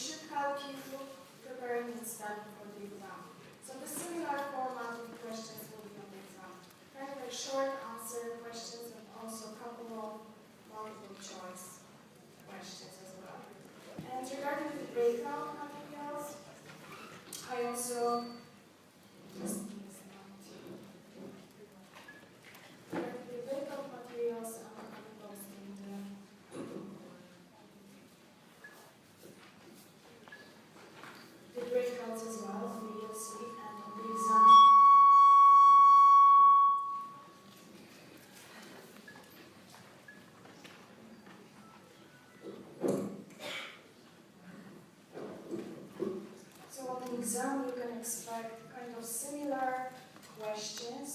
should help you preparing and studying for the exam. So the similar format of questions will be on the exam. Kind of like short answer questions and also a couple of multiple choice questions as well. And regarding the breakdown materials, I also just the breakout materials are posting the breakouts as well on the ELC and on the exam. So on the exam you can expect kind of similar questions,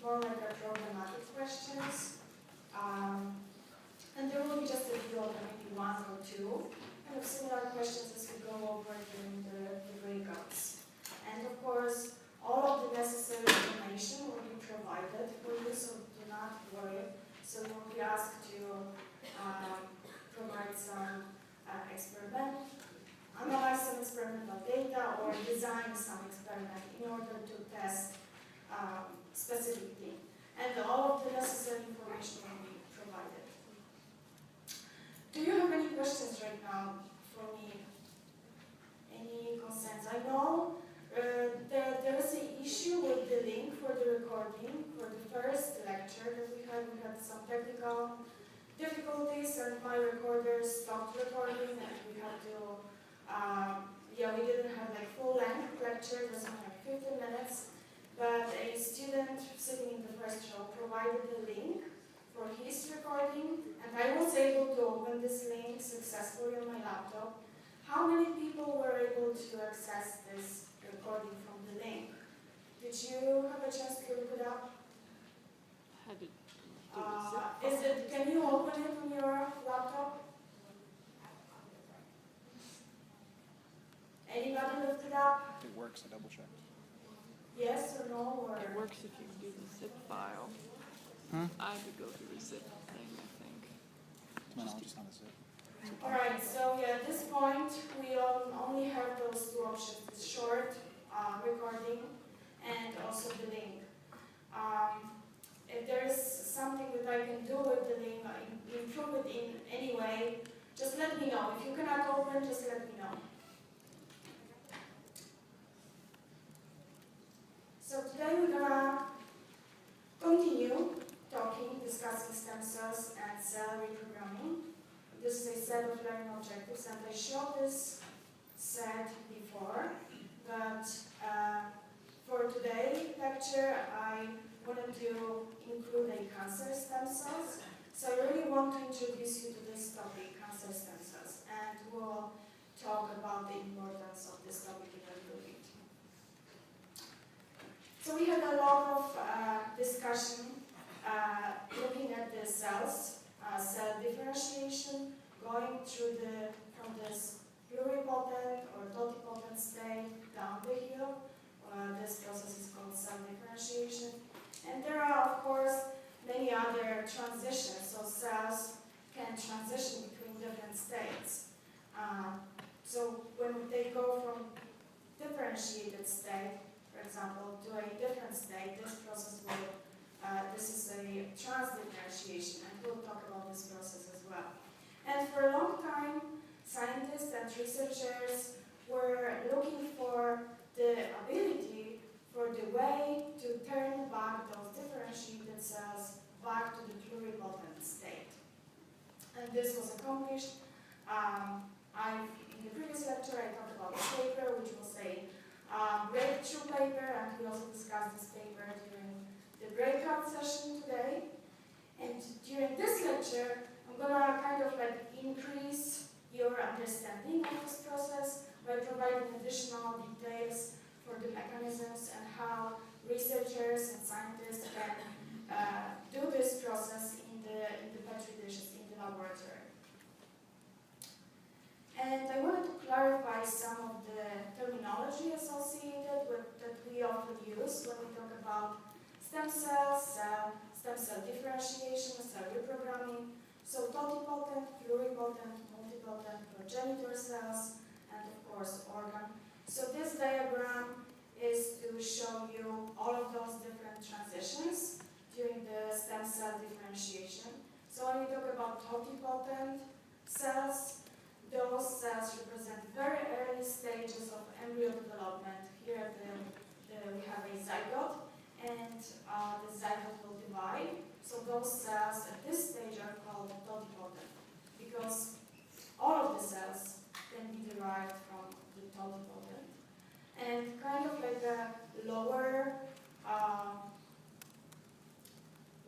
more like a programmatic questions. And there will be just a few of them, maybe one or two, kind of similar questions as we go over during the breakouts. And of course, all of the necessary information will be provided for you, so do not worry. So you will be asked to provide some analyze some experimental data or design some experiment in order to test specific thing. And all of the necessary information will be provided. Do you have any questions right now for me? Any concerns? I know there is an issue with the link for the recording for the first lecture that we had. We had some technical difficulties and my recorder stopped recording and we had to, we didn't have like full length lecture, it was only like 15 minutes. But a student sitting in the first row provided the link for his recording, and I was able to open this link successfully on my laptop. How many people were able to access this recording from the link? Did you have a chance to look it up? Can you open it on your laptop? Anybody looked it up? It works, I double checked. Yes or no? Or? It works if you do the zip file. I would go through the zip thing, I think. To my knowledge, it's not a zip. Alright, so at this point we only have those two options, the short recording and also the link. If there is something that I can do with the link, improve it in any way, just let me know. If you cannot open, just let me know. So today we're gonna continue discussing stem cells and cell reprogramming. This is a set of learning objectives, and I showed this set before, but for today's lecture I wanted to include a cancer stem cells. So I really want to introduce you to this topic, cancer stem cells, and we'll talk about the importance of this topic in a little bit. So we had a lot of discussion looking at the cells, cell differentiation, going through from this pluripotent or totipotent state down the hill. This process is called cell differentiation. And there are, of course, many other transitions. So cells can transition between different states. So when they go from differentiated state, for example, to a different state, this process will, this is a transdifferentiation, and we'll talk about this process as well. And for a long time, scientists and researchers were looking for the ability, for the way to turn back those differentiated cells back to the pluripotent state. And this was accomplished. In the previous lecture, I talked about this paper, which was a breakthrough paper, and we also discussed this paper during the breakout session today. And during this lecture, I'm going to kind of like increase your understanding of this process by providing additional details for the mechanisms and how researchers and scientists can do this process in the petri dishes in the laboratory. And I wanted to clarify some of the terminology associated with that we often use when we talk about stem cells, stem cell differentiation, cell reprogramming. So totipotent, pluripotent, multipotent progenitor cells, and of course organ. So this diagram is to show you all of those different transitions during the stem cell differentiation. So when we talk about totipotent cells, those cells represent very early stages of embryo development. Here we have a zygote, and the zygote will divide. So those cells at this stage are called totipotent, because all of the cells can be derived from the totipotent. And kind of like a lower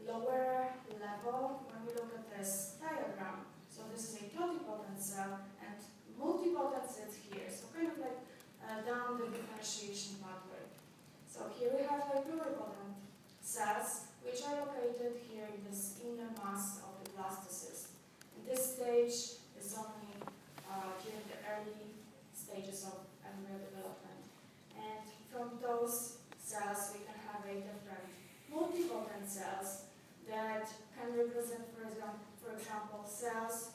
level, when we look at this diagram, so this is a totipotent cell, and multipotent sits here, so kind of like down the differentiation pathway. So here we have like pluripotent cells, which are located here in this inner mass of the blastocyst. And this stage is only during the early stages of embryo development. And from those cells, we can have a different multipotent cells that can represent, for example, cells,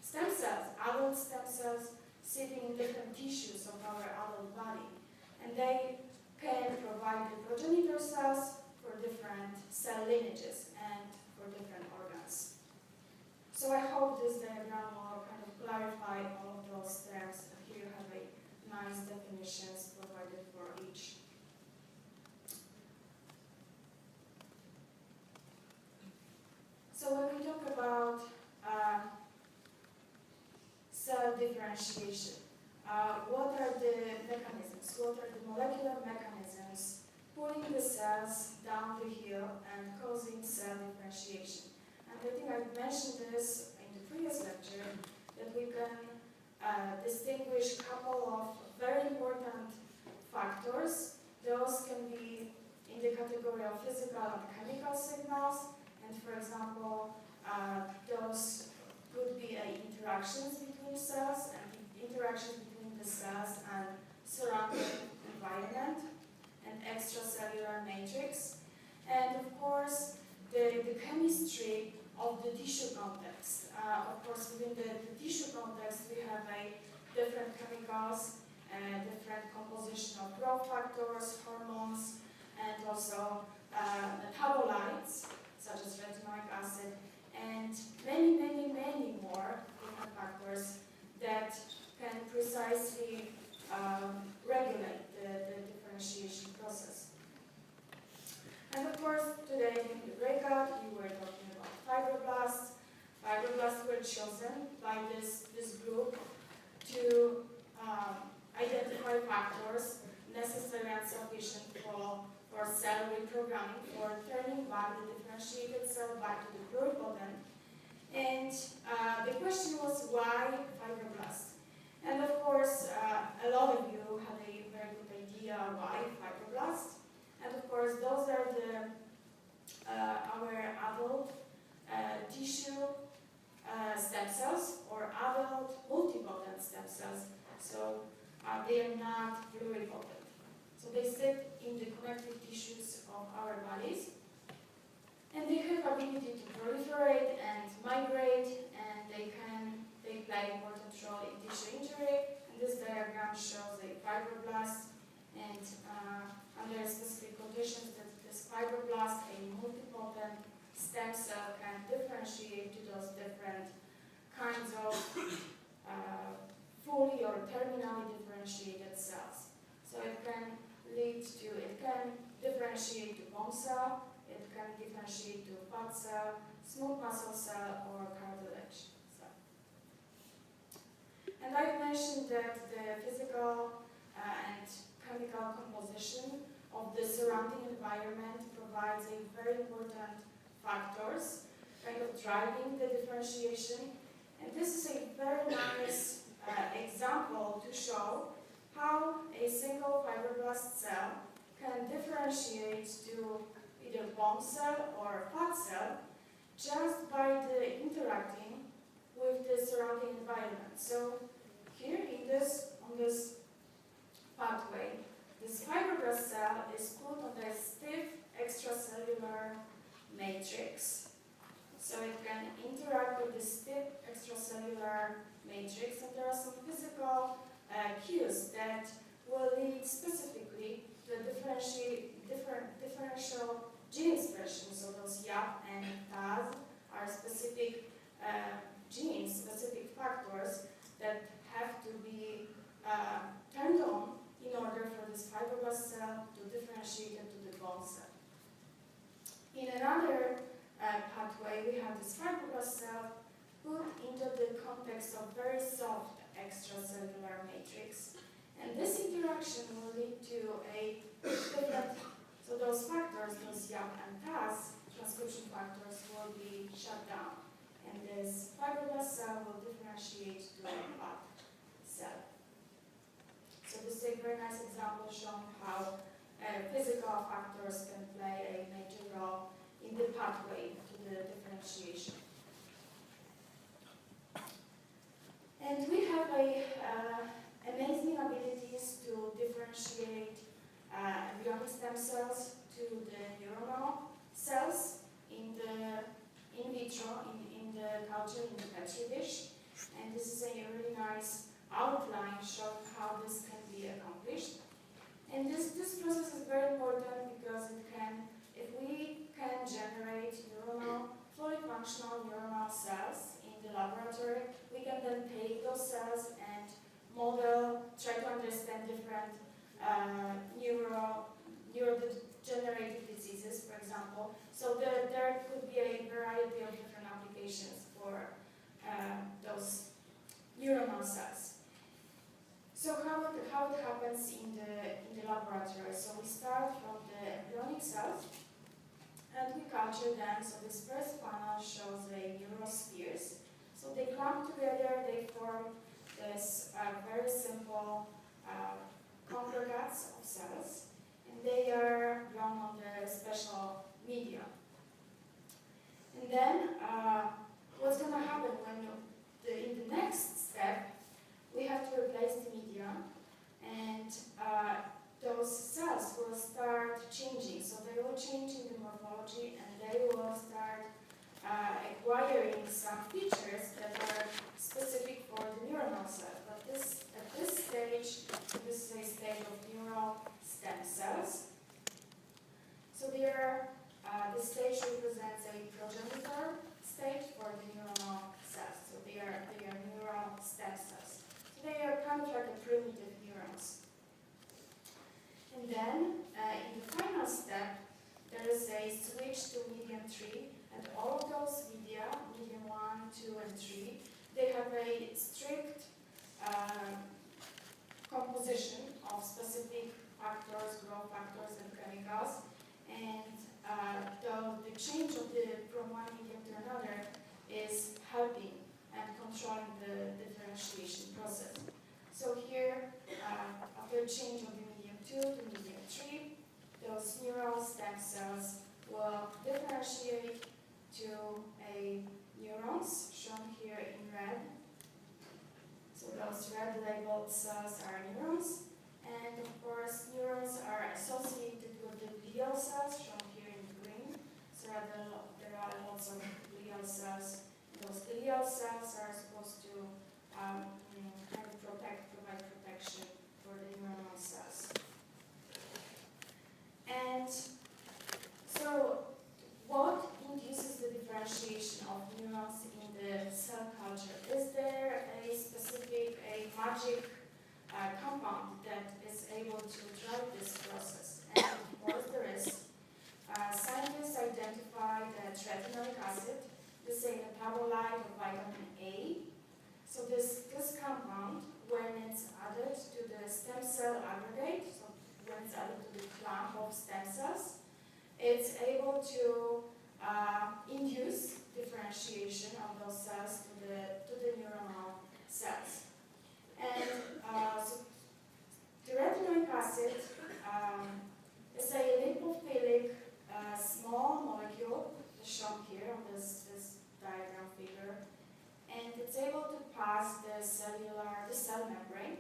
stem cells, adult stem cells sitting in different tissues of our adult body. And they can provide the progenitor cells for different cell lineages and for different organs. So I hope this diagram will kind of clarify all of those terms. Here you have a nice definitions provided for each. So when we talk about cell differentiation, what are the mechanisms? What are the molecular mechanisms pulling the cells down the hill and causing cell differentiation? And I think I've mentioned this in the previous lecture, that we can distinguish a couple of very important factors. Those can be in the category of physical and chemical signals. And for example, those could be interactions between cells and interactions between the cells and surrounding environment and extracellular matrix. And of course, the chemistry of the tissue context. Of course, within the tissue context, we have different chemicals, different composition of growth factors, hormones, and also metabolites, such as retinoic acid, and many, many, many more different factors that can precisely regulate the differentiation process. And of course, today in the breakout, we were talking about fibroblasts. Fibroblasts were chosen by this group to identify factors necessary and sufficient for cell reprogramming, for turning back the differentiated cell back to the pluripotent. And the question was, why fibroblasts? And of course, a lot of you had a very good idea why fibroblasts. And of course, those are our adult tissue stem cells, or adult multipotent stem cells. So they are not pluripotent. So they sit in the connective tissues of our bodies, and they have ability to proliferate and migrate, and they play important role in tissue injury. And this diagram shows a fibroblast, and under specific conditions, that this fibroblast, a multipotent stem cell, can differentiate to those different kinds of fully or terminally differentiated cells. So it can differentiate to bone cell, it can differentiate to fat cell, smooth muscle cell, or cartilage cell. And I've mentioned that the physical and chemical composition of the surrounding environment provides a very important factors, kind of driving the differentiation. And this is a very nice example to show how a single fibroblast cell can differentiate to either bone cell or fat cell just by interacting with the surrounding environment. So here on this pathway, this fibroblast cell is put on a stiff extracellular matrix. So it can interact with the stiff extracellular matrix, and there are some physical cues that will lead specifically to differential gene expression. So those YAP and TAZ are specific genes, specific factors that have to be turned on in order for this fibroblast cell to differentiate into the bone cell. In another pathway, we have this fibroblast cell put into the context of very soft extracellular matrix. And this interaction will lead to a different, so those factors, those YAP and TAZ transcription factors will be shut down. And this fibroblast cell will differentiate to a BAP cell. So this is a very nice example showing how physical factors can play a major role in the pathway to the differentiation. And we have amazing abilities to differentiate embryonic stem cells to the neuronal cells in vitro, in the culture, in the Petri dish. And this is a really nice outline showing how this can be accomplished. And this process is very important because if we can generate fully functional neuronal cells in the laboratory, we can then take those cells and try to understand different neurodegenerative diseases, for example. So there could be a variety of different applications for those neuronal cells. So how it happens in the laboratory? So we start from the embryonic cells and we culture them. So this first panel shows a neurospheres. So they clump together, they form this very simple congregates of cells, and they are grown on the special media. And then what's going to happen when in the next step we have to replace the media, and those cells will start changing. So they will change in the morphology, and they will start acquiring some features that are specific for the neuronal cell. But at this stage, this is a stage of neural stem cells. So this stage represents a progenitor stage for the neuronal cells. So they are neural stem cells. So they are kind of like a primitive neurons. And then in the final step, there is a switch to medium 3, and all of those media, medium 1, 2, and 3, they have a strict composition of specific factors, growth factors, and chemicals. And the change from one medium to another is helping and controlling the differentiation process. So here, after change of the medium 2 to medium 3, those neural stem cells will differentiate to a neurons, shown here in red. So those red labeled cells are neurons. And of course, neurons are associated with the glial cells, shown here in green. So there are lots of glial cells. Those glial cells are supposed to provide protection for the neuronal cells. And so, what induces the differentiation of neurons in the cell culture? Is there a specific, magic compound that is able to drive this process? And of course there is. Scientists identified retinoic acid. This is a metabolite of vitamin A. So this compound, when it's added to the stem cell aggregate, so when it's added to the clump of stem cells, it's able to induce differentiation of those cells to the neuronal cells. And so the retinoic acid is a lipophilic small molecule, shown here on this diagram figure, and it's able to pass the cell membrane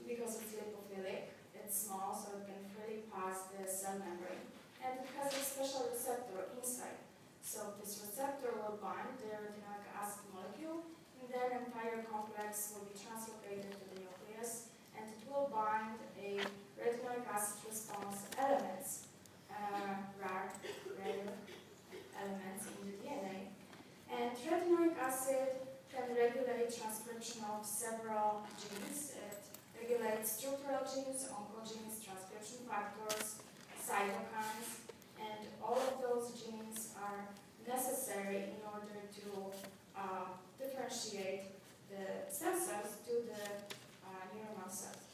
because it's lipophilic. It's small, so it can freely pass the cell membrane, and it has a special receptor inside. So this receptor will bind the retinoic acid molecule, and then entire with structural genes, oncogenes, transcription factors, cytokines, and all of those genes are necessary in order to differentiate the stem cells to the neuronal cells.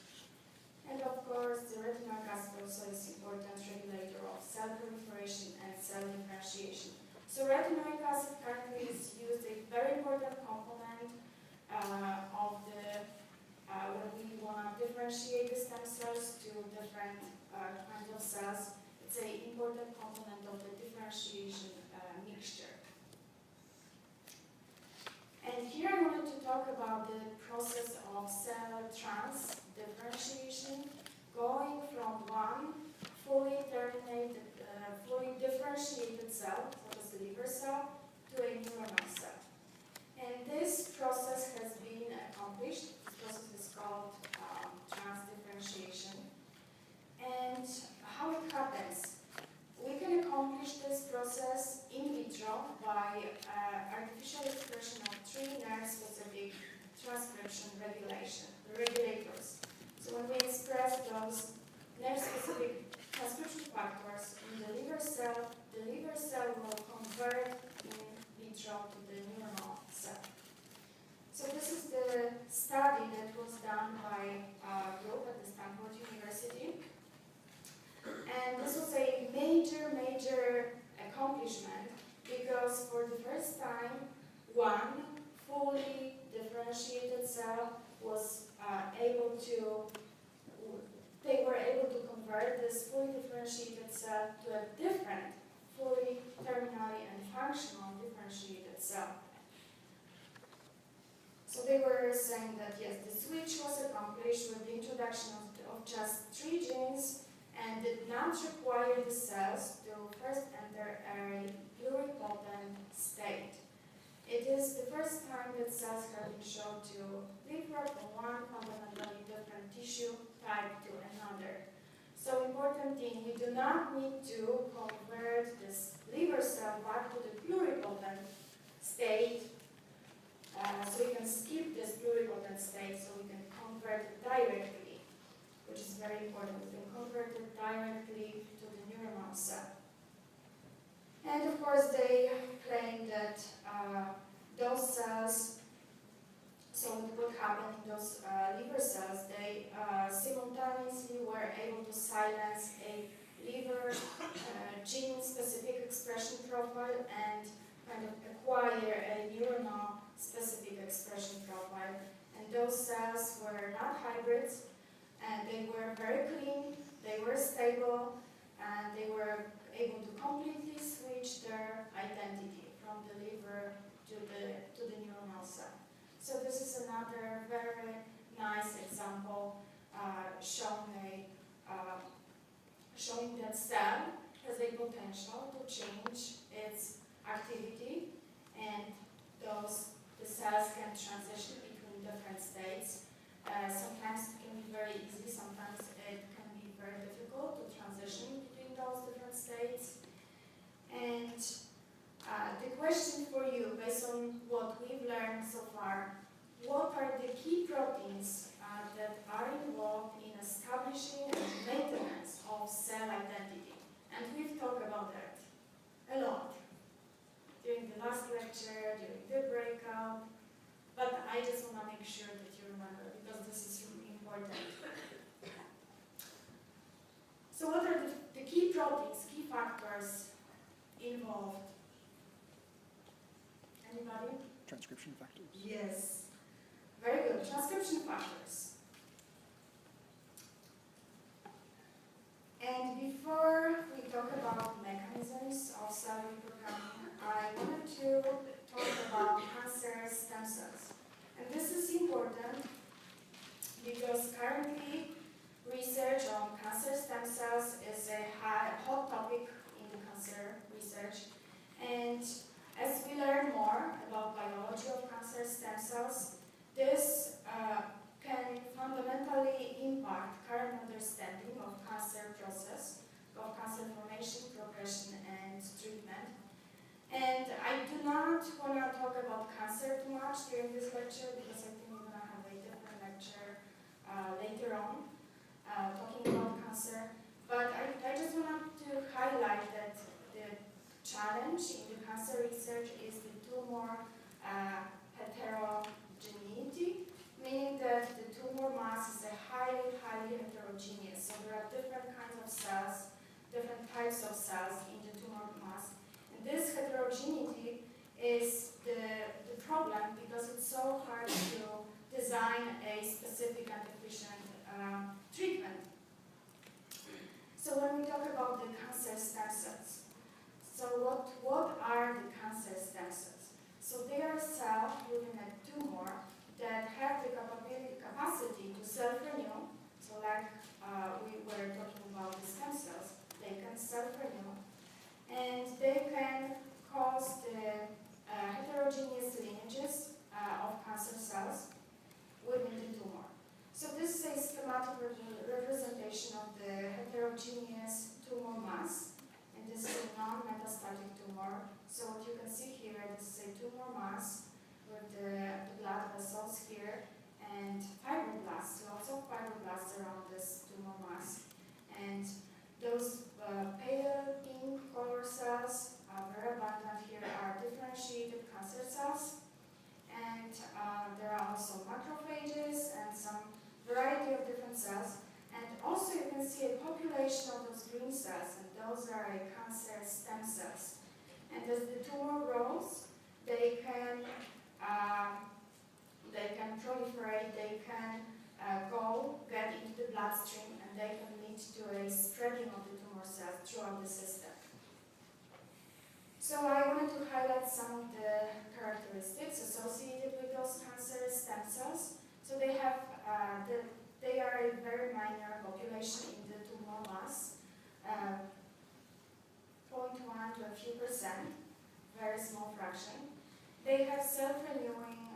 And of course, the retinoic acid also is important regulator of cell proliferation and cell differentiation. So retinoic acid currently is used a very important component of the when we want to differentiate the stem cells to different kinds of cells. It's an important component of the differentiation mixture. And here I wanted to talk about the process of cell differentiation, going from one fully terminated, fully differentiated cell, such as the liver cell, to a neuronal cell. And this process has been accomplished. This process is called transdifferentiation. And how it happens? We can accomplish this process in vitro by artificial expression of three nerve-specific transcription regulators. So when we express those nerve-specific transcription factors in the liver cell will convert in vitro to the neuronal cell. So this is the study that was done by a group at the Stanford University. And this was a major accomplishment because for the first time, one fully differentiated cell was they were able to convert this fully differentiated cell to a different, fully terminally and functional differentiated cell. So they were saying that yes, the switch was accomplished with the introduction of just 3 genes and did not require the cells to first enter a pluripotent state. It is the first time that cells have been shown to leapfrog from one fundamentally different tissue type to another. So important thing, we do not need to convert this liver cell back to the pluripotent state. So we can skip this pluripotent state so we can convert it directly, which is very important. We can convert it directly to the neuronal cell. And of course they claim that those cells, so what happened in those liver cells, they simultaneously were able to silence a liver gene-specific expression profile and kind of acquire a neuronal specific expression profile. And those cells were not hybrids, and they were very clean, they were stable, and they were able to completely switch their identity from the liver to the neuronal cell. So this is another very nice example showing that cell has a potential to change its activity, and the cells can transition between different states. Sometimes it can be very easy, sometimes it can be very difficult to transition between those different states. And the question for you, based on what we've learned so far, what are the key proteins that are involved in establishing and maintenance of cell identity? And we've talked about that a lot during the last lecture, during the breakout, but I just want to make sure that you remember, because this is really important. So what are the key proteins, key factors involved? Anybody? Transcription factors. Yes. Very good. Transcription factors. And before we talk about mechanisms of cell reprogramming, I wanted to talk about cancer stem cells. And this is important because currently research on cancer stem cells is a hot topic in cancer research. And as we learn more about biology of cancer stem cells, this can fundamentally impact current understanding of cancer process, of cancer formation, progression, and treatment. And I do not want to talk about cancer too much during this lecture because I think we're going to have a different lecture later on. cancer. But I just wanted to highlight that the challenge in the cancer research is the tumor heterogeneity, meaning that the tumor mass is highly heterogeneous. So there are different kinds of cells, different types of cells in the tumor mass. And this heterogeneity is the problem because it's so hard to design a specific and efficient treatment. So when we talk about the cancer stem cells, so what are the cancer stem cells? So they are cells within a tumor that have the capacity to self-renew. So like we were talking about the stem cells, they can self-renew, and they can cause the heterogeneous lineages of cancer cells within the tumor. So this is a schematic representation of the heterogeneous tumor mass, and this is a non-metastatic tumor. So what you can see here, this is a tumor mass with the blood vessels here and fibroblasts, lots of fibroblasts around this tumor mass. And those pale pink color cells, very abundant here, are differentiated cancer cells. And there are also macrophages and some variety of different cells. And also you can see a population of those green cells, and those are cancer stem cells. And as the tumor grows, they can proliferate, they can get into the bloodstream, and they can lead to a spreading of the tumor cells throughout the system. So I wanted to highlight some of the characteristics associated with those cancer stem cells. So they have, they are a very minor population in the tumor mass, 0.1 to a few percent, very small fraction. They have self-renewing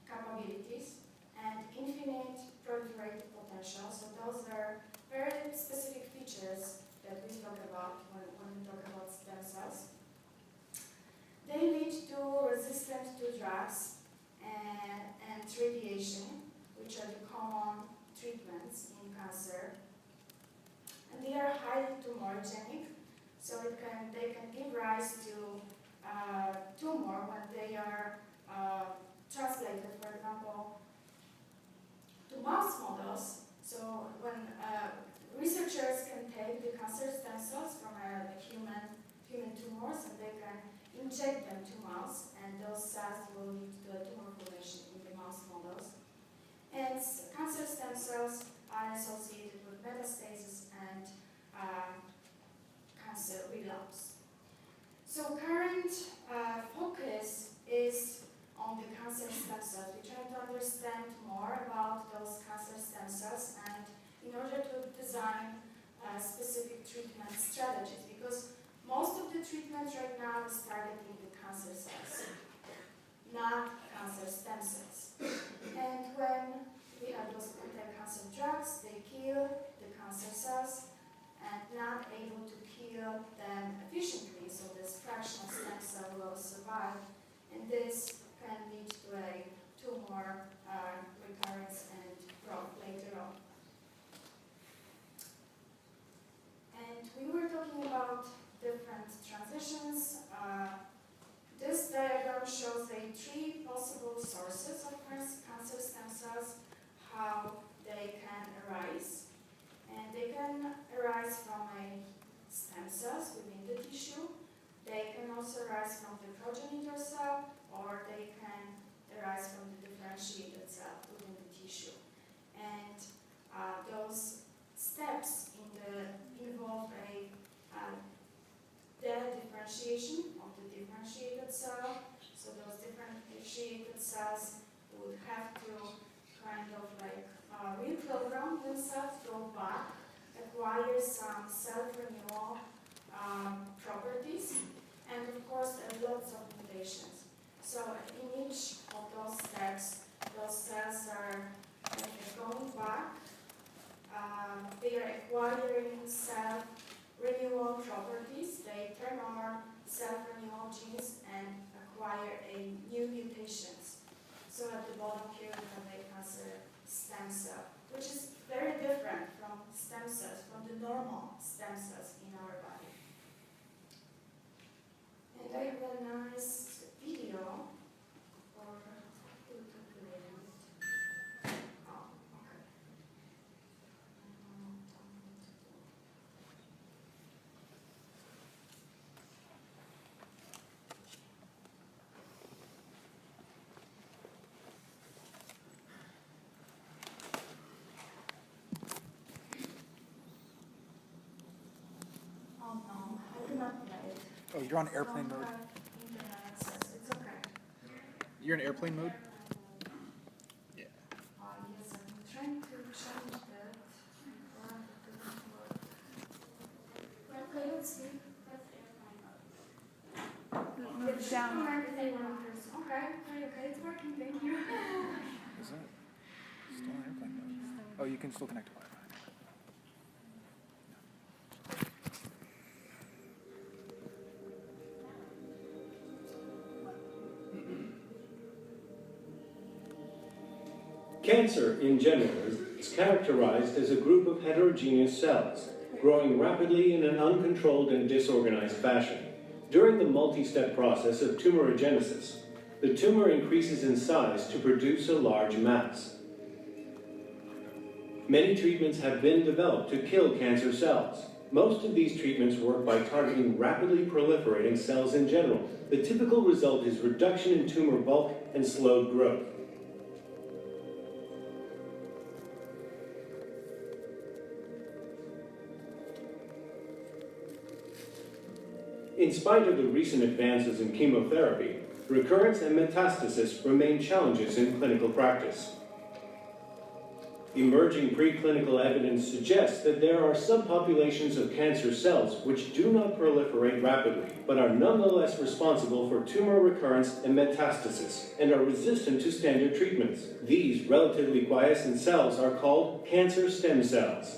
capabilities and infinite proliferative potential. So those are very specific features that we talk about when we talk about stem cells. They lead to resistance to drugs and radiation, which are the common treatments in cancer. And they are highly tumorigenic, so they can give rise to tumor when they are translated, for example, to mouse models. So when researchers can take the cancer stem cells from human tumors, and they can inject them to mouse, and those cells will lead to a tumor formation in the mouse models. And cancer stem cells are associated with metastasis and cancer relapse. So current focus is on the cancer stem cells. We try to understand more about those cancer stem cells, and in order to design specific treatment strategies, because most of the treatment right now is targeting the cancer cells, not cancer stem cells. And when we have those anti-cancer drugs, they kill the cancer cells and not able to kill them efficiently, so this fractional stem cell will survive, and this can lead to a tumor recurrence and growth later on. And we were talking about different transitions. This diagram shows three possible sources of cancer stem cells, how they can arise. And they can arise from stem cells within the tissue. They can also arise from the progenitor cell, or they can arise from the differentiated cell within the tissue. And those steps involve the differentiation of the differentiated cell. So those differentiated cells would have to kind of reprogram themselves, go back, acquire some self-renewal properties, and of course lots of mutations. So in each of those steps, those cells are going back, they are acquiring self-renewal properties, they turn on self-renewal genes and acquire new mutations. So at the bottom here we have a cancer stem cell, which is very different from stem cells. normal stem cells in our body. And I organized a video for oh, okay. Oh no, I cannot play it. Oh, you're on airplane Don't mode? have internet access. It's okay. You're in airplane mode? Yeah. Yes, I'm trying to change that. But it doesn't work. Okay, let's see. Move down. Okay, it's working. Thank you. Is it? Still on airplane mode. Oh, you can still connect to Wi-Fi. Cancer, in general, is characterized as a group of heterogeneous cells, growing rapidly in an uncontrolled and disorganized fashion. During the multi-step process of tumorigenesis, the tumor increases in size to produce a large mass. Many treatments have been developed to kill cancer cells. Most of these treatments work by targeting rapidly proliferating cells in general. The typical result is reduction in tumor bulk and slowed growth. In spite of the recent advances in chemotherapy, recurrence and metastasis remain challenges in clinical practice. Emerging preclinical evidence suggests that there are subpopulations of cancer cells which do not proliferate rapidly, but are nonetheless responsible for tumor recurrence and metastasis, and are resistant to standard treatments. These relatively quiescent cells are called cancer stem cells.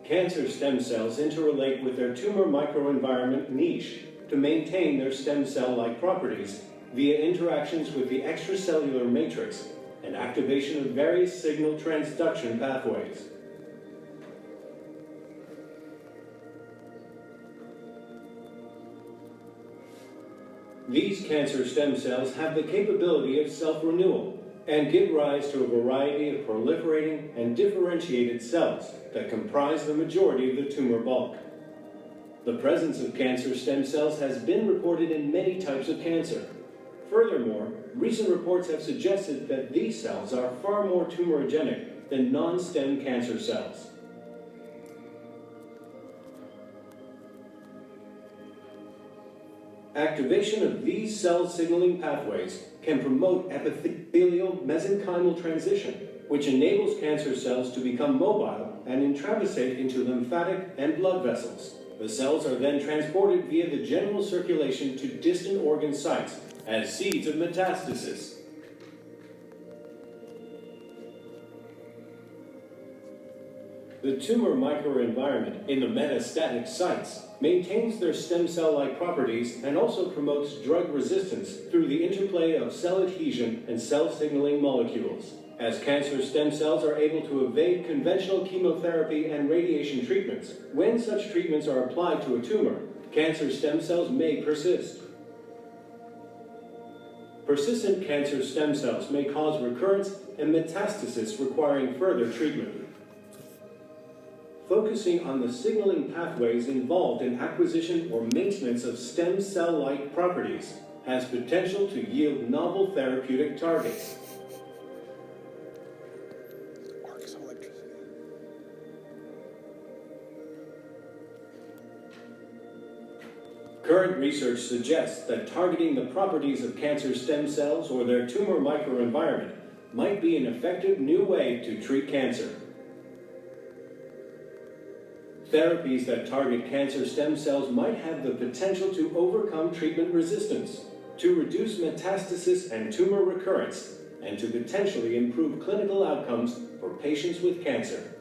Cancer stem cells interrelate with their tumor microenvironment niche to maintain their stem cell-like properties via interactions with the extracellular matrix and activation of various signal transduction pathways. These cancer stem cells have the capability of self-renewal and give rise to a variety of proliferating and differentiated cells that comprise the majority of the tumor bulk. The presence of cancer stem cells has been reported in many types of cancer. Furthermore, recent reports have suggested that these cells are far more tumorigenic than non-stem cancer cells. Activation of these cell signaling pathways can promote epithelial mesenchymal transition, which enables cancer cells to become mobile and intravasate into lymphatic and blood vessels. The cells are then transported via the general circulation to distant organ sites as seeds of metastasis. The tumor microenvironment in the metastatic sites maintains their stem cell-like properties and also promotes drug resistance through the interplay of cell adhesion and cell signaling molecules. As cancer stem cells are able to evade conventional chemotherapy and radiation treatments, when such treatments are applied to a tumor, cancer stem cells may persist. Persistent cancer stem cells may cause recurrence and metastasis requiring further treatment. Focusing on the signaling pathways involved in acquisition or maintenance of stem cell-like properties has potential to yield novel therapeutic targets. Arcs of electricity. Current research suggests that targeting the properties of cancer stem cells or their tumor microenvironment might be an effective new way to treat cancer. Therapies that target cancer stem cells might have the potential to overcome treatment resistance, to reduce metastasis and tumor recurrence, and to potentially improve clinical outcomes for patients with cancer.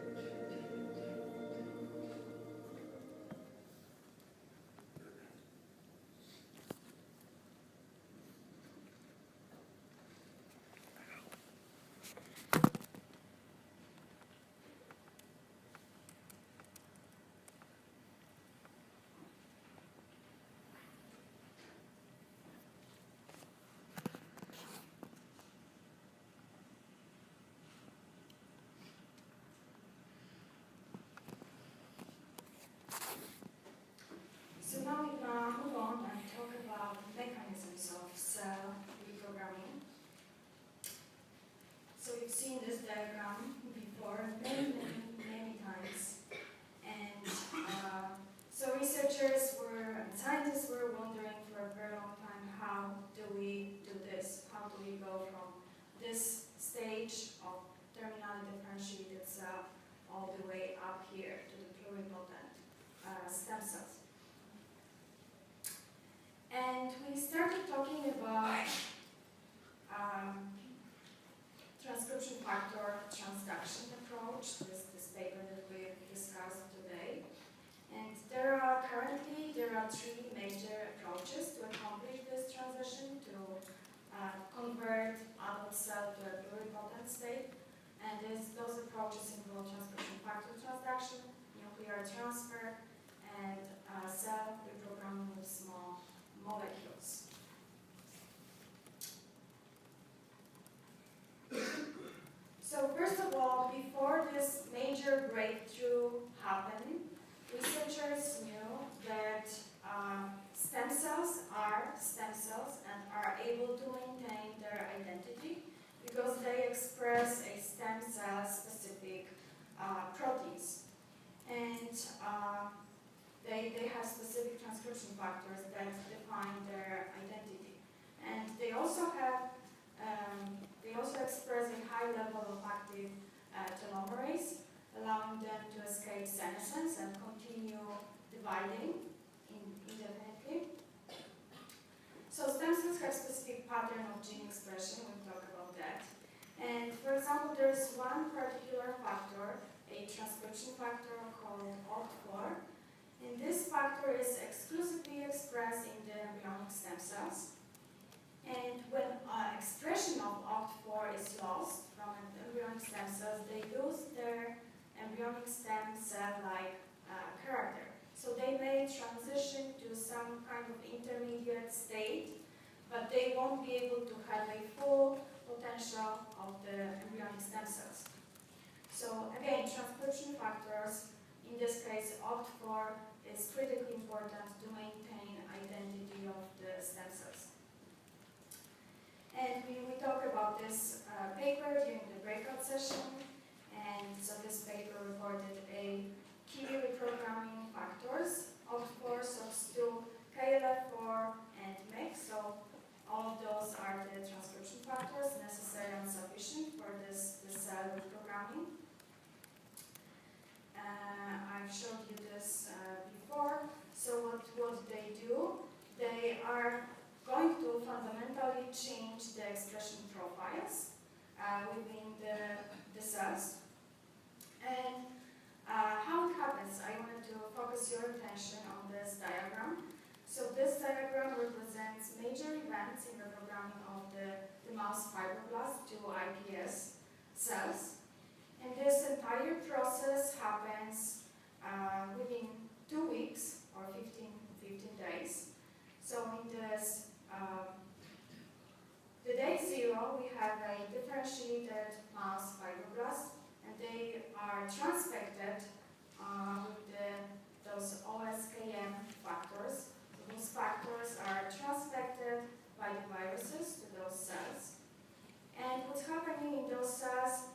how do we do this? How do we go from this stage of terminally differentiated cell all the way up here to the pluripotent stem cells? And we started talking about transcription factor transduction approach, this paper that we discussed today. And there are three major approaches to accomplish this transition, to convert adult cell to a pluripotent state. And those approaches involve transcription factor transduction, nuclear transfer, and cell reprogramming with small molecules. So first of all, before this major breakthrough happened, researchers knew that stem cells are stem cells and are able to maintain their identity because they express a stem cell specific proteins. And they have specific transcription factors that define their identity. And they also have they also express a high level of active telomerase, allowing them to escape senescence and continue dividing indefinitely. So stem cells have specific pattern of gene expression. We'll talk about that. And for example, there's one particular factor, a transcription factor called OCT4. And this factor is exclusively expressed in the embryonic stem cells. And when expression of OCT4 is lost from embryonic stem cells, they lose their embryonic stem cell-like character. So they may transition to some kind of intermediate state, but they won't be able to have a full potential of the embryonic stem cells. So again, transcription factors, in this case OCT4, is critically important to maintain identity of the stem cells. And we talked about this paper during the breakout session, and so this paper reported a key reprogramming factors, OCT4, SOX2, KLF4, and MEC. So all of those are the transcription factors necessary and sufficient for this cell reprogramming. I've showed you this before. So what they do, they are going to fundamentally change the expression profiles within the cells. And how it happens, I wanted to focus your attention on this diagram. So this diagram represents major events in the programming of the mouse fibroblast to iPS cells. And this entire process happens within 2 weeks or 15 days. So in this the day 0, we have a differentiated mouse fibroblast, and they are transfected with those OSKM factors. So those factors are transfected by the viruses to those cells. And what's happening in those cells,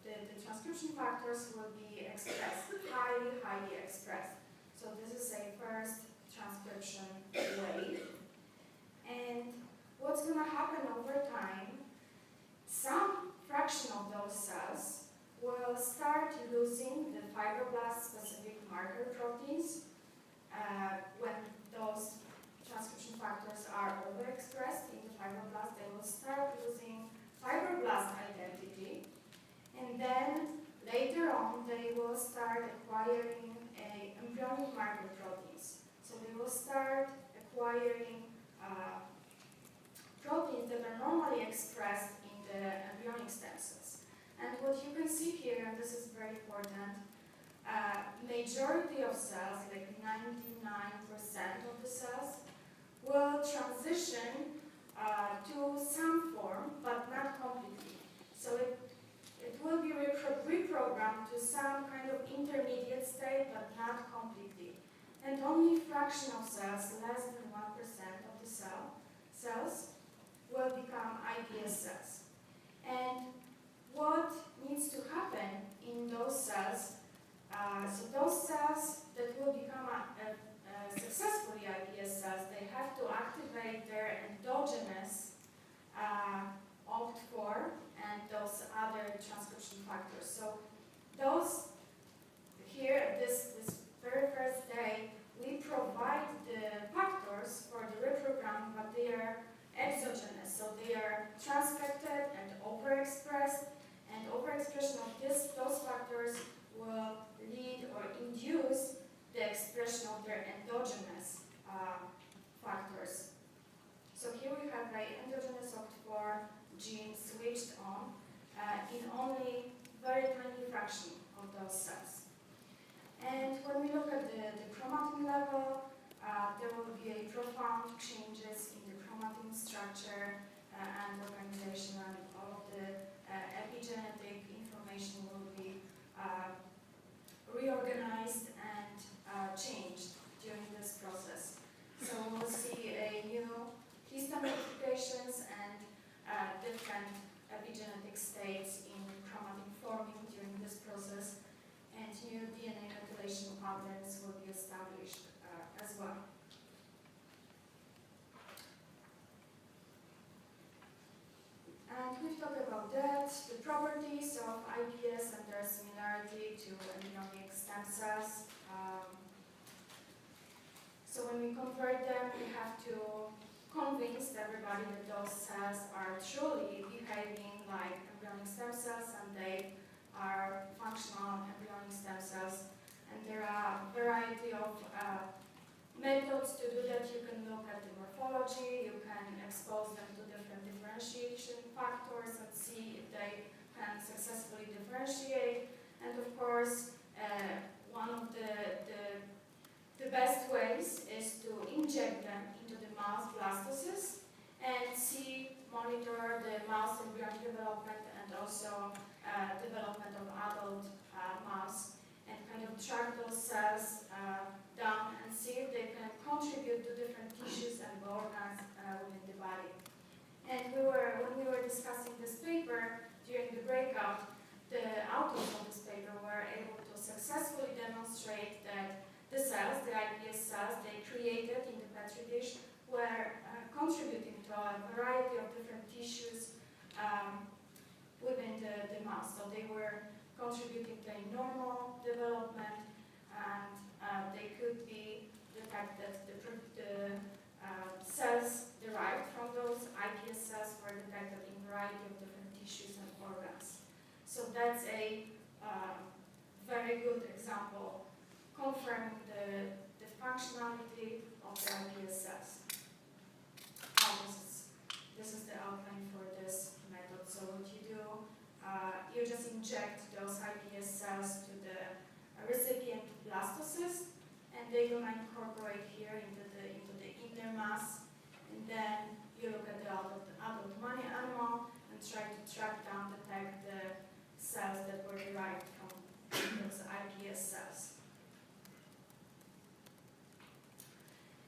the transcription factors will be expressed, highly expressed. So this is a first transcription wave. And what's going to happen over time, some fraction of those cells will start losing the fibroblast-specific marker proteins when those transcription factors are overexpressed in the fibroblast. They will start losing fibroblast identity, and then later on they will start acquiring embryonic marker proteins. So they will start acquiring proteins that are normally expressed in the embryonic stem cells. And what you can see here, and this is very important, majority of cells, like 99% of the cells, will transition to some form, but not completely. So it will be reprogrammed to some kind of intermediate state, but not completely. And only fraction of cells, less than 1% of the cells, will become iPS cells. And what needs to happen in those cells, so those cells that will become successfully iPS cells, they have to activate demonstrate their endogenous OCT4 and those other transcription factors. So those here, this very first day, we provide the factors for the reprogramming, but they are exogenous. So they are transfected and overexpressed, and overexpression of those factors will lead or induce the expression of their endogenous factors. So here we have an endogenous OCT4 gene switched on in only very tiny fraction of those cells. And when we look at the chromatin level, there will be a profound changes in the chromatin structure and organization, and all of the epigenetic information will be reorganized and changed during this process. So we'll see a new histone modifications and different epigenetic states in chromatin forming during this process, and new DNA methylation patterns will be established as well. And we've talked about that, the properties of iPS and their similarity to embryonic stem cells. So when we convert them, we have to convince everybody that those cells are truly behaving like embryonic stem cells, and they are functional embryonic stem cells. And there are a variety of methods to do that. You can look at the morphology, you can expose them to different differentiation factors and see if they can successfully differentiate. And of course, one of the best ways is to inject them into the mouse blastocyst and monitor the mouse embryonic development and also development of adult mouse, and kind of track those cells down and see if they can contribute to different tissues and organs within the body. And when we were discussing this paper during the breakout, the authors of this paper were able to successfully demonstrate that the cells, the iPS cells they created in the Petri dish, were contributing to a variety of different tissues within the mouse. So they were contributing to a normal development, and they could be detected, the cells derived from those iPS cells were detected in a variety of different tissues and organs. So that's a very good example confirming the functionality of the iPS cells. This is the outline for this method. So what you do, you just inject those iPS cells to the recipient blastocyst, and they will incorporate here into the inner mass, and then you look at the adult animal and try to track down, detect the cells that were derived from those iPS cells.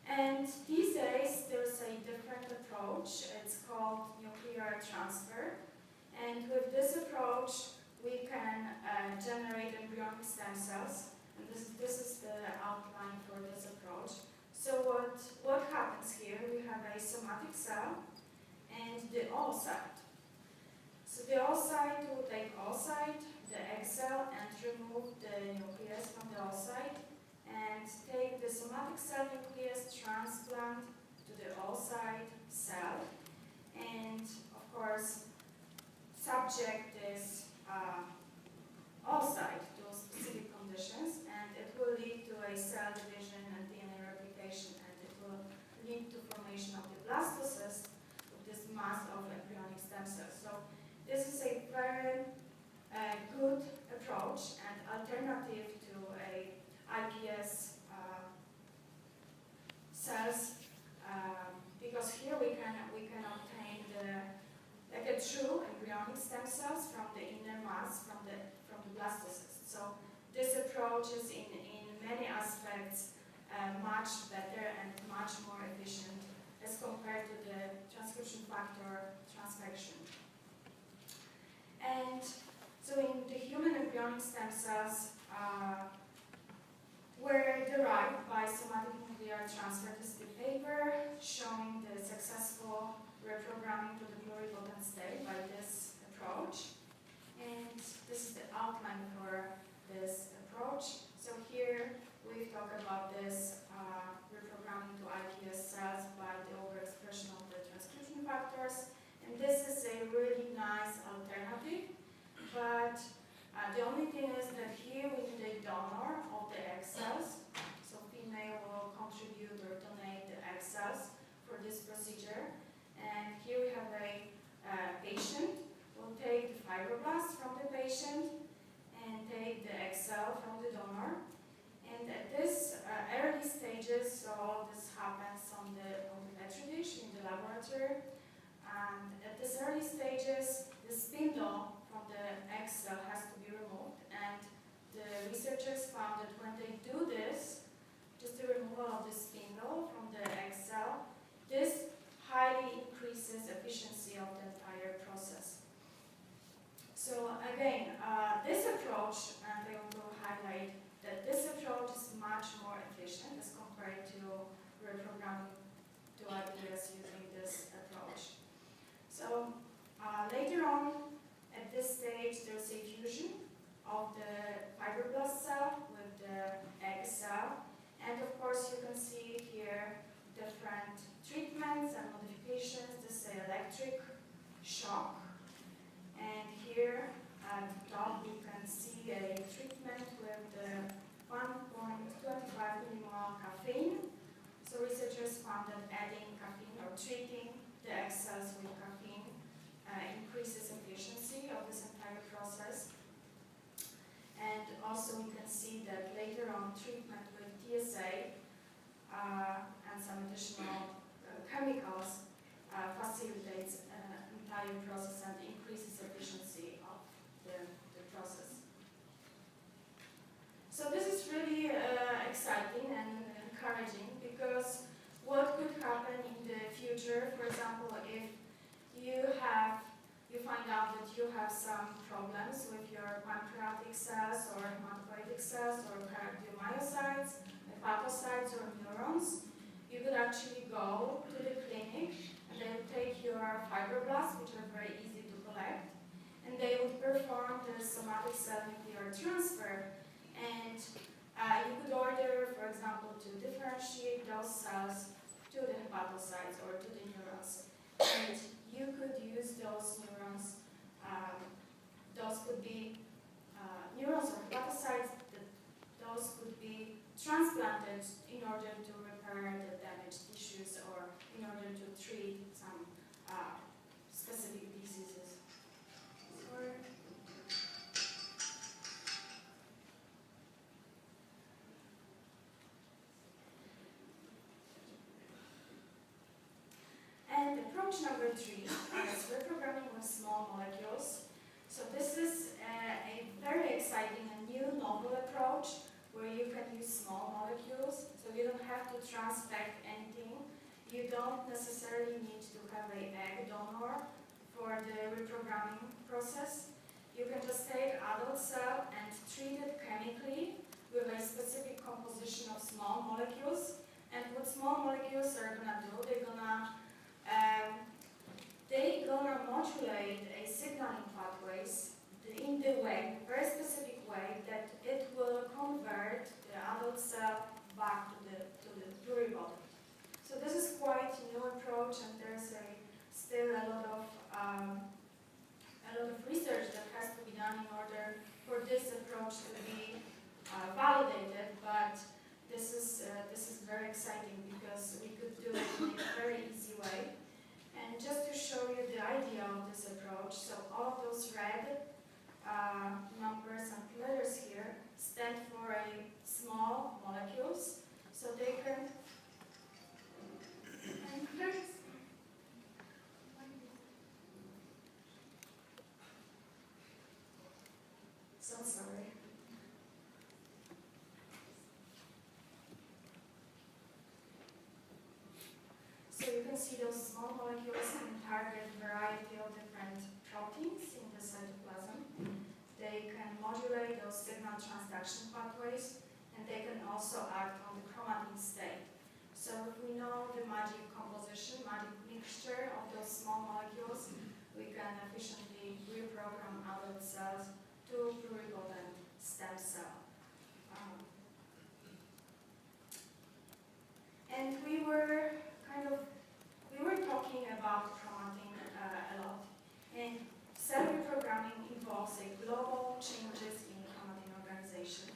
And these days, there's a different approach. It's called nuclear transfer. And with this approach, we can generate embryonic stem cells. And this is the outline for this approach. So what happens here? We have a somatic cell and the oocyte. So the oocyte will take oocyte, the egg cell, and remove the nucleus from the oocyte, and take the somatic cell nucleus, transplant to the oocyte cell, and of course subject this oocyte to specific conditions, and it will lead to a cell division and DNA replication, and it will lead to formation of the blastocyst with this mass of embryonic stem cells. So this is a very good approach and alternative to a iPS cells, because here we can obtain like a true embryonic stem cells from the inner mass, from the blastocyst. So this approach is in many aspects much better and much more efficient as compared to the transcription factor transfection. And so in the human embryonic stem cells were derived by somatic nuclear transfer. This is the paper showing the success donor of the egg cells. So female will contribute or donate the egg cells for this procedure. And here we have a patient. We'll take the fibroblasts from the patient and take the egg cell from the donor. And at this early stages, so all this happens on the petri dish in the laboratory. And at this early stages, the spindle from the egg cell has to be removed. And the researchers found that when they do this, just the removal of the spindle from the egg cell, this highly increases efficiency of the entire process. So again, this approach, and I will highlight that this approach is much more efficient as compared to reprogramming to ideas using this approach. So later on, at this stage, there's a fusion of the fibroblast cell with the egg cell. And of course, you can see here different treatments and modifications. This is electric shock. And here at the top, you can see a treatment with the 1.25 millimole caffeine. So researchers found that adding caffeine or treating the egg cells with caffeine increases efficiency of this entire process. And also we can see that later on treatment with TSA and some additional chemicals facilitates entire process and increases efficiency of the process. So this is really exciting and encouraging, because what could happen in the future, for example, if you find out that you have some problems with your pancreatic cells or hematopoietic cells or cardiomyocytes, hepatocytes or neurons, you could actually go to the clinic and they would take your fibroblasts, which are very easy to collect, and they would perform the somatic cell nuclear transfer. And you could order, for example, to differentiate those cells to the hepatocytes or to the neurons. And you could use those neurons, those could be neurons or hepatocytes, those could be transplanted in order to repair the damaged tissues or in order to treat some specific diseases. Sorry. And approach number 3 is reprogramming with small molecules. So this is a very exciting and new novel approach where you can use small molecules. So you don't have to transfect anything. You don't necessarily need to have an egg donor for the reprogramming process. You can just take adult cell and treat it chemically with a specific composition of small molecules. And what small molecules are going to do, they're going to modulate a signaling pathways in the way, very specific way, that it will convert the adult cell back to the pluribody. So this is quite a new approach, and there's still a lot of research that has to be done in order for this approach to be validated. But this is very exciting because we could do it in a very easy way. And just to show you the idea of this approach, so all of those red numbers and letters here stand for a small molecules, so they can. So sorry. So you can see those small molecules can target a variety of different proteins in the cytoplasm. They can modulate those signal transduction pathways, and they can also act on the chromatin state. So if we know the magic composition, magic mixture of those small molecules, we can efficiently reprogram adult cells to pluripotent stem cell. And we were talking about chromatin a lot. And cell reprogramming involves a global changes in chromatin organization.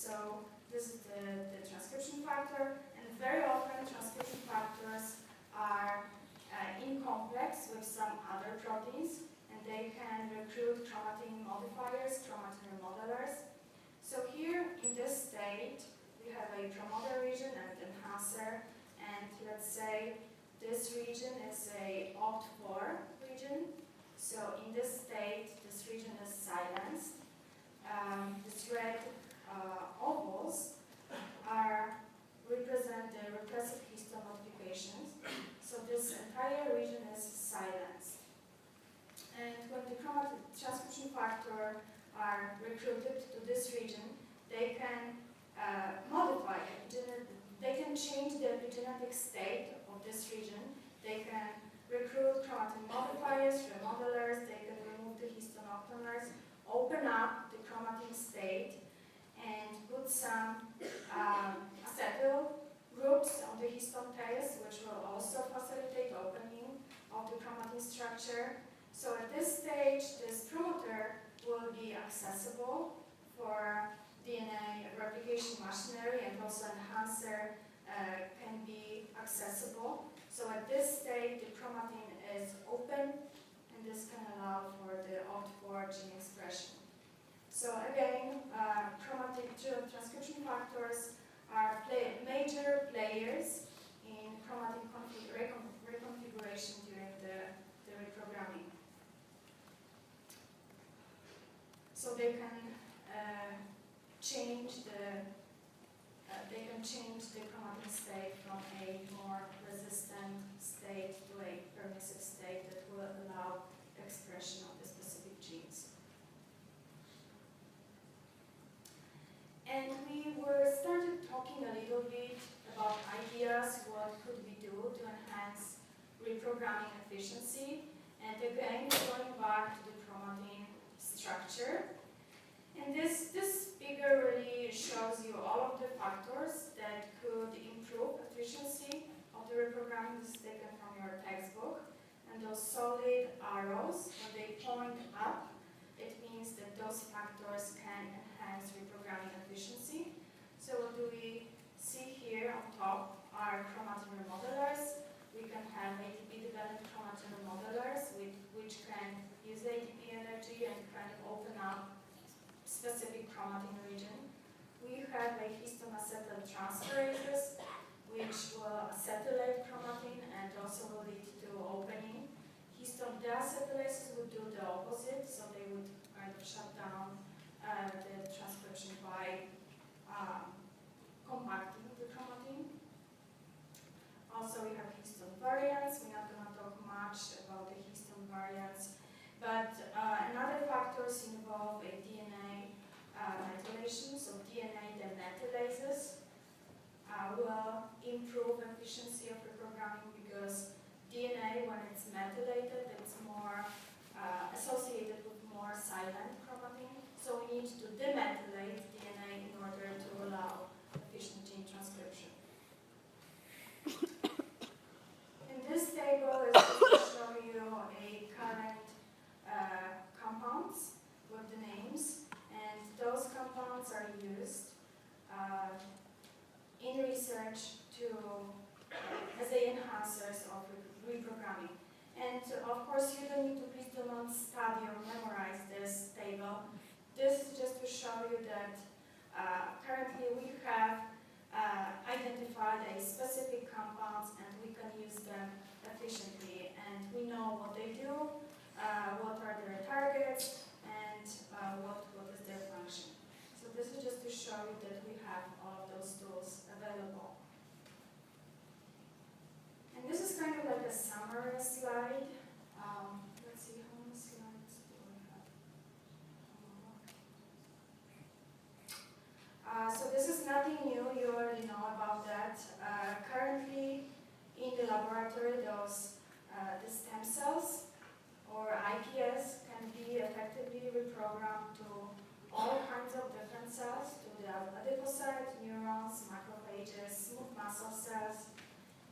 So this is the transcription factor, and very often transcription factors are in complex with some other proteins, and they can recruit chromatin modifiers, chromatin remodelers. So here in this state, we have a promoter region and enhancer, and let's say this region is a opt4 region. So in this state, this region is silenced. These red ovals represent the repressive histone modifications. So this entire region is silenced. And when the chromatin transcription factor are recruited to this region, they can modify it. They can change the epigenetic state of this region. They can recruit chromatin modifiers, remodelers, they can remove the histone octamers, open up the chromatin state, and put some acetyl groups on the histone tails, which will also facilitate opening of the chromatin structure. So at this stage, this promoter will be accessible for DNA replication machinery, and also enhancer can be accessible. So at this stage, the chromatin is open, and this can allow for the opt4 gene expression. So again, chromatin transcription factors are major players in chromatin reconfiguration during the reprogramming. So they can change the chromatin state from a more resistant state to a permissive state that will allow expression of the specific genes. And we started talking a little bit about ideas, what could we do to enhance reprogramming efficiency. And again, going back to the chromatin structure. And this figure really shows you all of the factors that could improve efficiency of the reprogramming. This is taken from your textbook. And those solid arrows, when they point up, it means that those factors can enhance reprogramming efficiency. So what do we see here on top are chromatin remodelers. We can have ATP-dependent chromatin remodelers, which can use ATP energy and kind of open up specific chromatin region. We have a histone acetyl transferases, which will acetylate chromatin and also will lead to opening. Histone deacetylases would do the opposite, so they would kind of shut down the transcription by compacting the chromatin. Also, we have histone variants. We're not going to talk much about the histone variants, but another factors involve a DNA methylation. So DNA demethylases will improve efficiency of reprogramming because DNA, when it's methylated, it's more associated with more silent chromatin. So we need to demethylate DNA in order to allow efficient gene transcription. In this table is just to show you a current compounds with the names, and those compounds are used in research as the enhancers of reprogramming. And of course, you don't need to, please do not study or memorize this table. This is just to show you that currently we have identified a specific compounds and we can use them efficiently. And we know what they do, what are their targets, and what is their function. So this is just to show you that we have all of those tools available. And this is kind of like a summary slide. Let's see, how many slides do I have? So this is nothing new, you already know about that. Currently in the laboratory, the stem cells or iPS can be effectively reprogrammed to all kinds of different cells, to the adipocytes, neurons, macrophages, smooth muscle cells,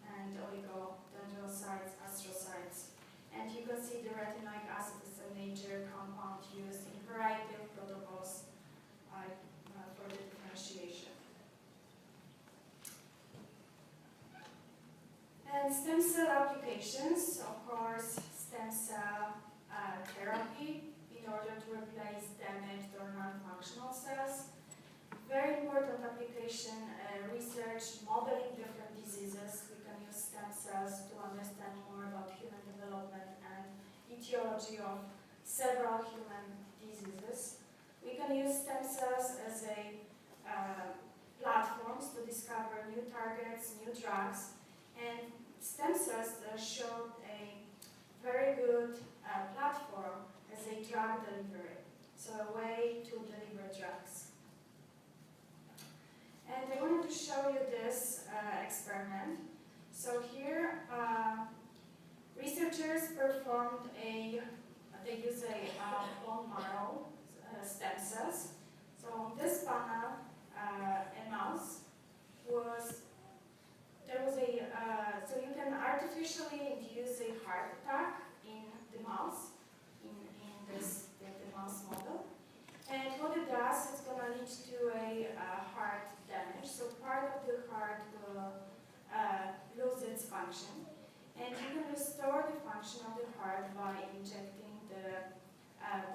and oligodendrocytes, astrocytes. And you can see the retinoic acid is a major compound used in a variety of protocols for the differentiation. stem cell applications, of course, stem cell therapy in order to replace damaged or non-functional cells. Very important application, research, modeling different diseases. We can use stem cells to understand more about human development and etiology of several human diseases. We can use stem cells as a platforms to discover new targets, new drugs, and stem cells showed a very good platform as a drug delivery, so a way to deliver drugs. And I wanted to show you this experiment. So here, researchers performed they use a bone marrow stem cells. So on this panel, a mouse so you can artificially induce a heart attack in the mouse, in the mouse model. And what it does, it's going to lead to a heart damage. So part of the heart will lose its function. And you can restore the function of the heart by injecting the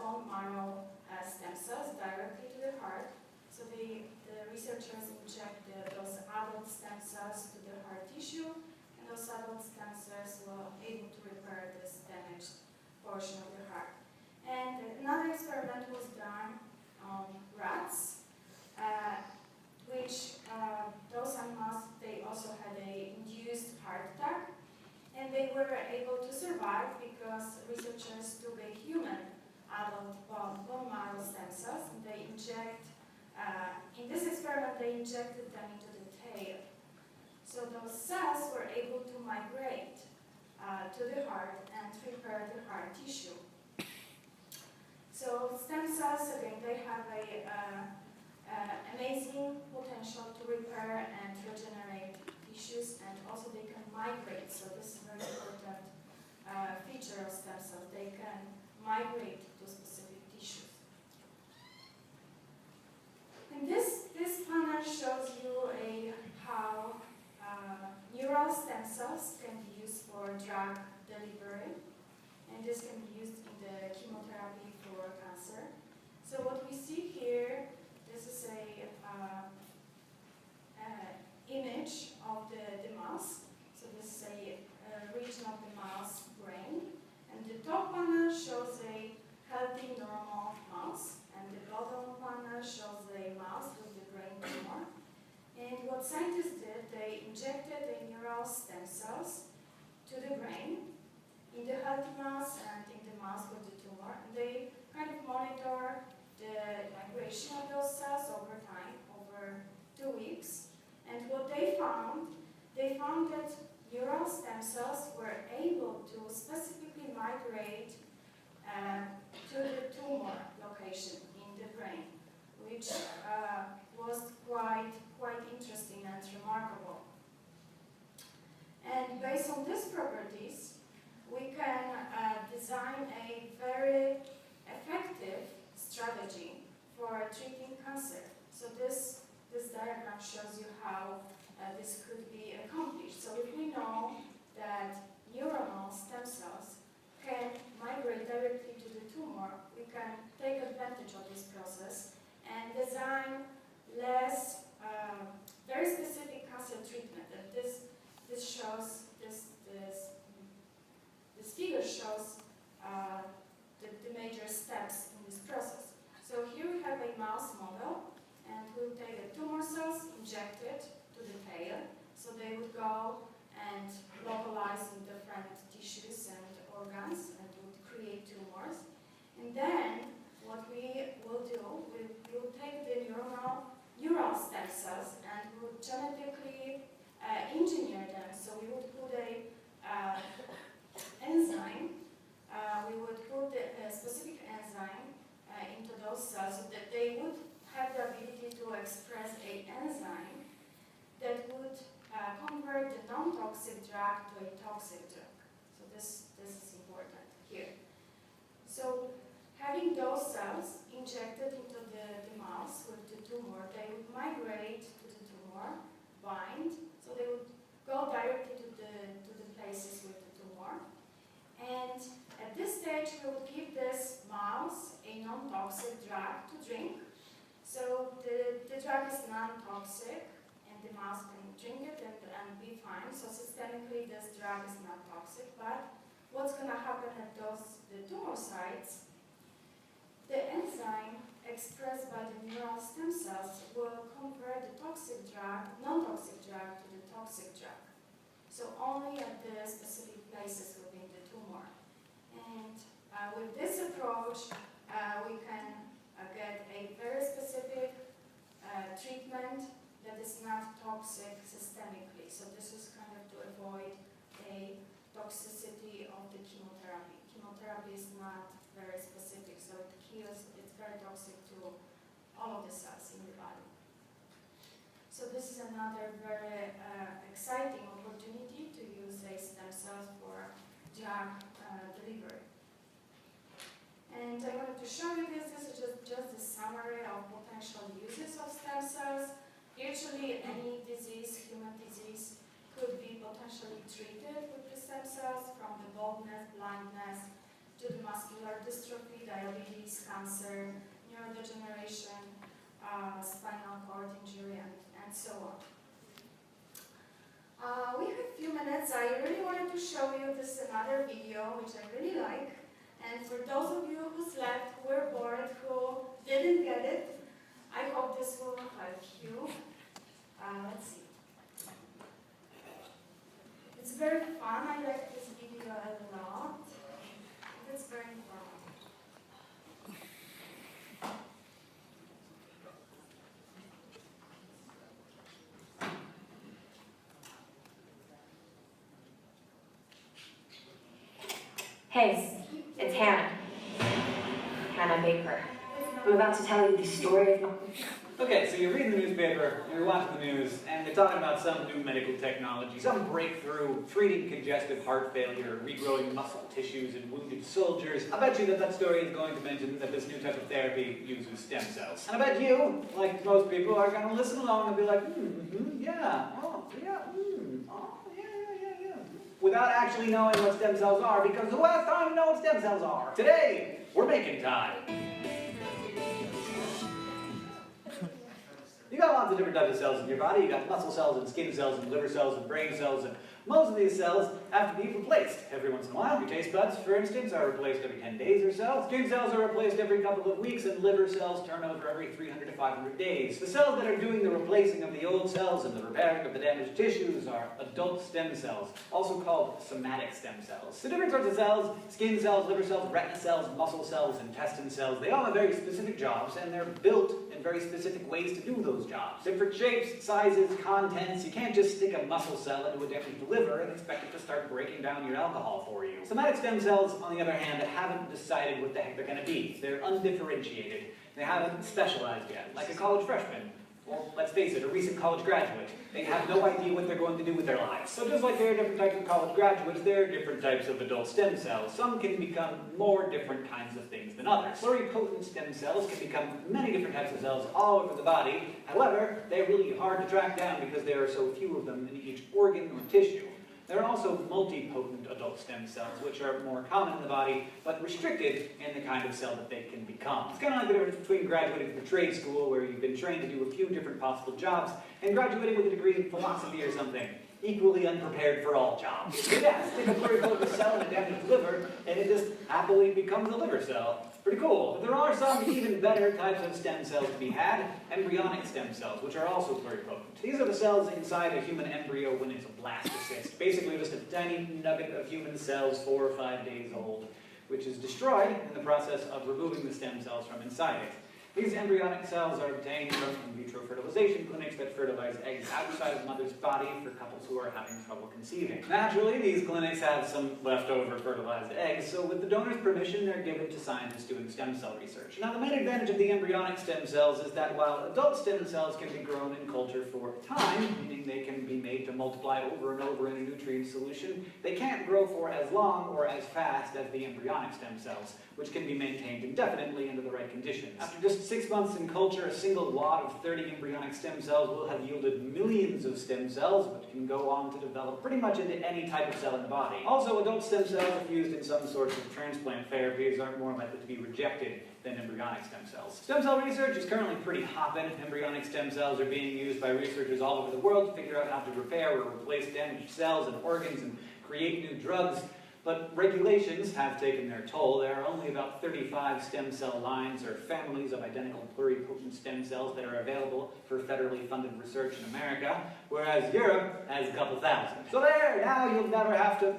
bone marrow stem cells directly to the heart. So the researchers inject those adult stem cells to the heart tissue, and those adult stem cells will be able to repair this damaged portion of the heart. And another experiment was done on rats, which those animals, they also had an induced heart attack, and they were able to survive because researchers took a human adult bone marrow stem cells, and they in this experiment, they injected them into the tail. So those cells were able to migrate to the heart and repair the heart tissue. So stem cells, again, they have amazing potential to repair and regenerate tissues, and also they can migrate. So this is a very important feature of stem cells. They can migrate to specific tissues. And this panel shows you how neural stem cells can be used for drug delivery, and this can be used in the chemotherapy for cancer. So what we see here, this is a image of the mouse. So this is a region of the mouse brain, and the top panel shows a healthy, normal mouse, and the bottom panel shows a mouse with the brain tumor. And what scientists did, they injected the neural stem cells to the brain in the healthy mouse and in the mouse with the tumor. And they kind of monitor the migration of those cells over time, over 2 weeks. And what they found that neural stem cells were able to specifically migrate to the tumor location in the brain, which was quite interesting and remarkable. And based on these properties, we can design a very effective strategy for treating cancer. So this diagram shows you how this could be accomplished. So if we know that neuronal stem cells can migrate directly to the tumor, we can take advantage of this process and design less, very specific cancer treatment. And this figure shows the major steps in this process. So here we have a mouse model, and we'll take the tumor cells, inject it to the tail, so they would go and localize in different tissues and organs and would create tumors. And then what we will do, we will take the neural stem cells and we would genetically engineer them. So we would put a enzyme, we would put a specific enzyme into those cells so that they would have the ability to express an enzyme that would convert the non-toxic drug to a toxic drug. So this is important here. So having those cells injected into the mouse with the tumor, they would migrate to the tumor, bind, so they would go directly to the And at this stage, we would give this mouse a non-toxic drug to drink. So the drug is non-toxic, and the mouse can drink it and be fine. So systemically, this drug is not toxic. But what's going to happen at the tumor sites? The enzyme expressed by the neural stem cells will convert the toxic drug, non-toxic drug, to the toxic drug. So only at the specific places within the tumor. And with this approach, we can get a very specific treatment that is not toxic systemically. So this is kind of to avoid a toxicity of the chemotherapy. Chemotherapy is not very specific, so it kills, it's very toxic to all of the cells in the body. So this is another very exciting opportunity to use a stem cells for drug delivery. And I wanted to show you this. This is just a summary of potential uses of stem cells. Virtually any disease, human disease, could be potentially treated with the stem cells, from the baldness, blindness, to the muscular dystrophy, diabetes, cancer, neurodegeneration, spinal cord injury, and so on. We have a few minutes. I really wanted to show you this another video, which I really like. And for those of you who slept, who were bored, who didn't get it, I hope this will help you. Let's see. It's very fun. I like this video a lot. It's very fun. Hey, it's Hannah. Hannah Baker. I'm about to tell you the story of my... Okay, so you're reading the newspaper, you're watching the news, and they're talking about some new medical technology, some breakthrough treating congestive heart failure, regrowing muscle tissues in wounded soldiers. I bet you that story is going to mention that this new type of therapy uses stem cells. And I bet you, like most people, are going to listen along and be like, yeah, oh, yeah, oh, yeah. Without actually knowing what stem cells are, because who has time to know what stem cells are? Today, we're making time. You got lots of different types of cells in your body. You got muscle cells and skin cells and liver cells and brain cells, and most of these cells have to be replaced every once in a while. Your taste buds, for instance, are replaced every 10 days or so. Skin cells are replaced every couple of weeks, and liver cells turn over every 300 to 500 days. The cells that are doing the replacing of the old cells and the repairing of the damaged tissues are adult stem cells, also called somatic stem cells. The different sorts of cells, skin cells, liver cells, retina cells, muscle cells, intestine cells, they all have very specific jobs, and they're built in very specific ways to do those jobs. Different shapes, sizes, contents. You can't just stick a muscle cell into a damaged liver and expect it to start breaking down your alcohol for you. Somatic stem cells, on the other hand, haven't decided what the heck they're going to be. They're undifferentiated. They haven't specialized yet, like a college freshman. Or, let's face it, a recent college graduate. They have no idea what they're going to do with their lives. So just like there are different types of college graduates, there are different types of adult stem cells. Some can become more different kinds of things than others. Pluripotent stem cells can become many different types of cells all over the body. However, they're really hard to track down because there are so few of them in each organ or tissue. There are also multipotent adult stem cells, which are more common in the body, but restricted in the kind of cell that they can become. It's kind of like the difference between graduating from trade school, where you've been trained to do a few different possible jobs, and graduating with a degree in philosophy or something. Equally unprepared for all jobs. But yeah, stick a pluripotent cell in a damaged liver, and it just happily becomes a liver cell. Pretty cool. But there are some even better types of stem cells to be had, embryonic stem cells, which are also pluripotent. These are the cells inside a human embryo when it's a blastocyst. Basically just a tiny nugget of human cells 4 or 5 days old, which is destroyed in the process of removing the stem cells from inside it. These embryonic cells are obtained from in vitro fertilization clinics that fertilize eggs outside of the mother's body for couples who are having trouble conceiving. Naturally, these clinics have some leftover fertilized eggs, so with the donor's permission, they're given to scientists doing stem cell research. Now, the main advantage of the embryonic stem cells is that while adult stem cells can be grown in culture for time, meaning they can be made to multiply over and over in a nutrient solution, they can't grow for as long or as fast as the embryonic stem cells, which can be maintained indefinitely under the right conditions. After just just 6 months in culture, a single lot of 30 embryonic stem cells will have yielded millions of stem cells, but can go on to develop pretty much into any type of cell in the body. Also, adult stem cells, if used in some sorts of transplant therapies, are more likely to be rejected than embryonic stem cells. Stem cell research is currently pretty hopping. Embryonic stem cells are being used by researchers all over the world to figure out how to repair or replace damaged cells and organs and create new drugs. But regulations have taken their toll. There are only about 35 stem cell lines or families of identical pluripotent stem cells that are available for federally funded research in America, whereas Europe has a couple thousand. So there, now you'll never have to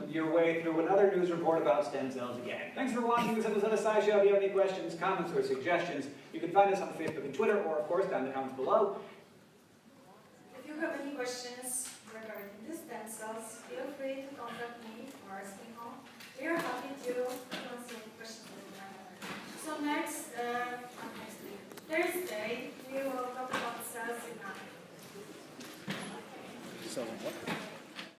your way through another news report about stem cells again. Thanks for watching this episode of SciShow. If you have any questions, comments, or suggestions, you can find us on Facebook and Twitter, or of course down in the comments below. If you have any questions regarding the stem cells, feel free to contact me or ask me home. We are happy to